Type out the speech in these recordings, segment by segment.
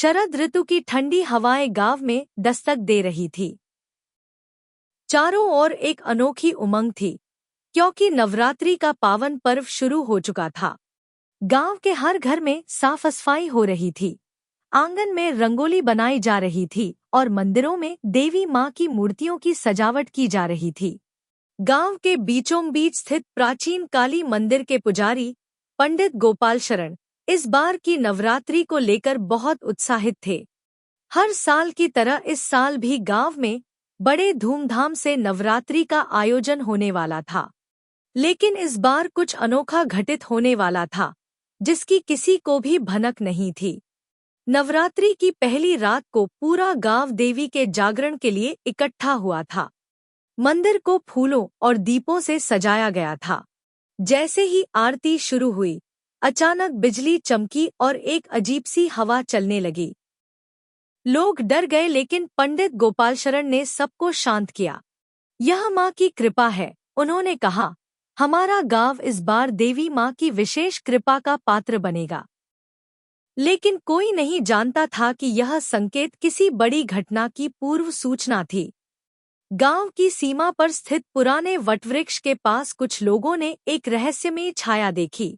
शरद ऋतु की ठंडी हवाएं गांव में दस्तक दे रही थी। चारों ओर एक अनोखी उमंग थी, क्योंकि नवरात्रि का पावन पर्व शुरू हो चुका था। गांव के हर घर में साफ सफाई हो रही थी, आंगन में रंगोली बनाई जा रही थी और मंदिरों में देवी मां की मूर्तियों की सजावट की जा रही थी। गांव के बीचों बीच स्थित प्राचीन काली मंदिर के पुजारी पंडित गोपाल शरण इस बार की नवरात्रि को लेकर बहुत उत्साहित थे। हर साल की तरह इस साल भी गांव में बड़े धूमधाम से नवरात्रि का आयोजन होने वाला था, लेकिन इस बार कुछ अनोखा घटित होने वाला था, जिसकी किसी को भी भनक नहीं थी। नवरात्रि की पहली रात को पूरा गांव देवी के जागरण के लिए इकट्ठा हुआ था। मंदिर को फूलों और दीपों से सजाया गया था। जैसे ही आरती शुरू हुई, अचानक बिजली चमकी और एक अजीब सी हवा चलने लगी। लोग डर गए, लेकिन पंडित गोपाल शरण ने सबको शांत किया। यह मां की कृपा है, उन्होंने कहा। हमारा गांव इस बार देवी मां की विशेष कृपा का पात्र बनेगा। लेकिन कोई नहीं जानता था कि यह संकेत किसी बड़ी घटना की पूर्व सूचना थी। गांव की सीमा पर स्थित पुराने वटवृक्ष के पास कुछ लोगों ने एक रहस्यमयी छाया देखी।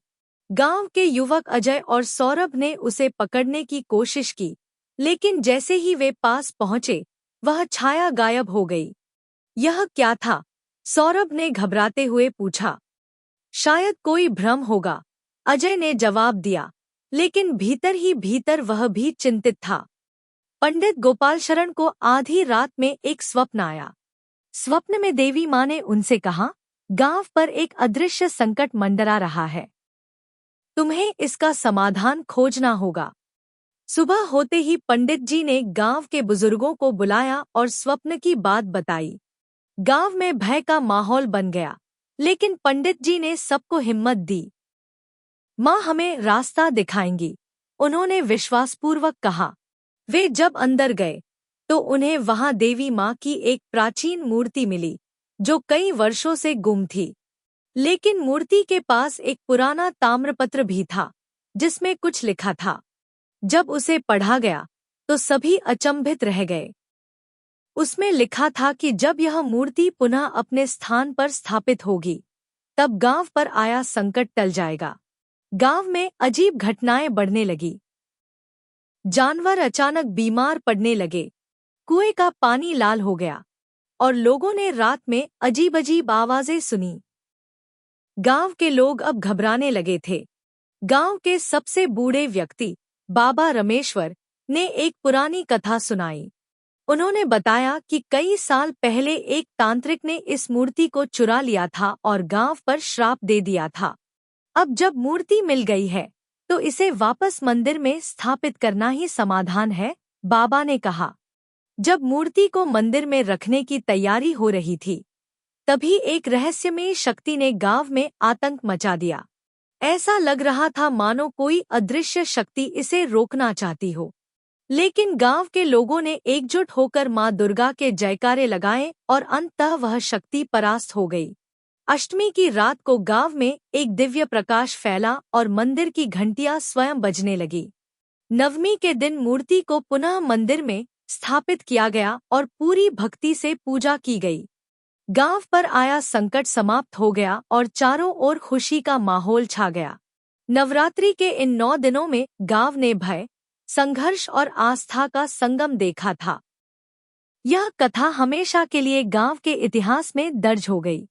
गांव के युवक अजय और सौरभ ने उसे पकड़ने की कोशिश की, लेकिन जैसे ही वे पास पहुंचे, वह छाया गायब हो गई। यह क्या था? सौरभ ने घबराते हुए पूछा। शायद कोई भ्रम होगा, अजय ने जवाब दिया, लेकिन भीतर ही भीतर वह भी चिंतित था। पंडित गोपाल शरण को आधी रात में एक स्वप्न आया। स्वप्न में देवी मां ने उनसे कहा, गांव पर एक अदृश्य संकट मंडरा रहा है, तुम्हें इसका समाधान खोजना होगा। सुबह होते ही पंडित जी ने गांव के बुजुर्गों को बुलाया और स्वप्न की बात बताई। गांव में भय का माहौल बन गया, लेकिन पंडित जी ने सबको हिम्मत दी। मां हमें रास्ता दिखाएंगी, उन्होंने विश्वासपूर्वक कहा। वे जब अंदर गए तो उन्हें वहां देवी मां की एक प्राचीन मूर्ति मिली, जो कई वर्षों से गुम थी। लेकिन मूर्ति के पास एक पुराना ताम्रपत्र भी था, जिसमें कुछ लिखा था। जब उसे पढ़ा गया तो सभी अचंभित रह गए। उसमें लिखा था कि जब यह मूर्ति पुनः अपने स्थान पर स्थापित होगी, तब गांव पर आया संकट टल जाएगा। गांव में अजीब घटनाएं बढ़ने लगी। जानवर अचानक बीमार पड़ने लगे, कुएं का पानी लाल हो गया और लोगों ने रात में अजीब अजीब आवाजें सुनी। गांव के लोग अब घबराने लगे थे। गांव के सबसे बूढ़े व्यक्ति बाबा रमेश्वर ने एक पुरानी कथा सुनाई। उन्होंने बताया कि कई साल पहले एक तांत्रिक ने इस मूर्ति को चुरा लिया था और गांव पर श्राप दे दिया था। अब जब मूर्ति मिल गई है, तो इसे वापस मंदिर में स्थापित करना ही समाधान है, बाबा ने कहा। जब मूर्ति को मंदिर में रखने की तैयारी हो रही थी, तभी एक रहस्यमयी शक्ति ने गांव में आतंक मचा दिया। ऐसा लग रहा था मानो कोई अदृश्य शक्ति इसे रोकना चाहती हो। लेकिन गांव के लोगों ने एकजुट होकर मां दुर्गा के जयकारे लगाए और अंततः वह शक्ति परास्त हो गई। अष्टमी की रात को गांव में एक दिव्य प्रकाश फैला और मंदिर की घंटियां स्वयं बजने लगी। नवमी के दिन मूर्ति को पुनः मंदिर में स्थापित किया गया और पूरी भक्ति से पूजा की गई। गांव पर आया संकट समाप्त हो गया और चारों ओर खुशी का माहौल छा गया। नवरात्रि के इन 9 दिनों में गांव ने भय, संघर्ष और आस्था का संगम देखा था। यह कथा हमेशा के लिए गांव के इतिहास में दर्ज हो गई।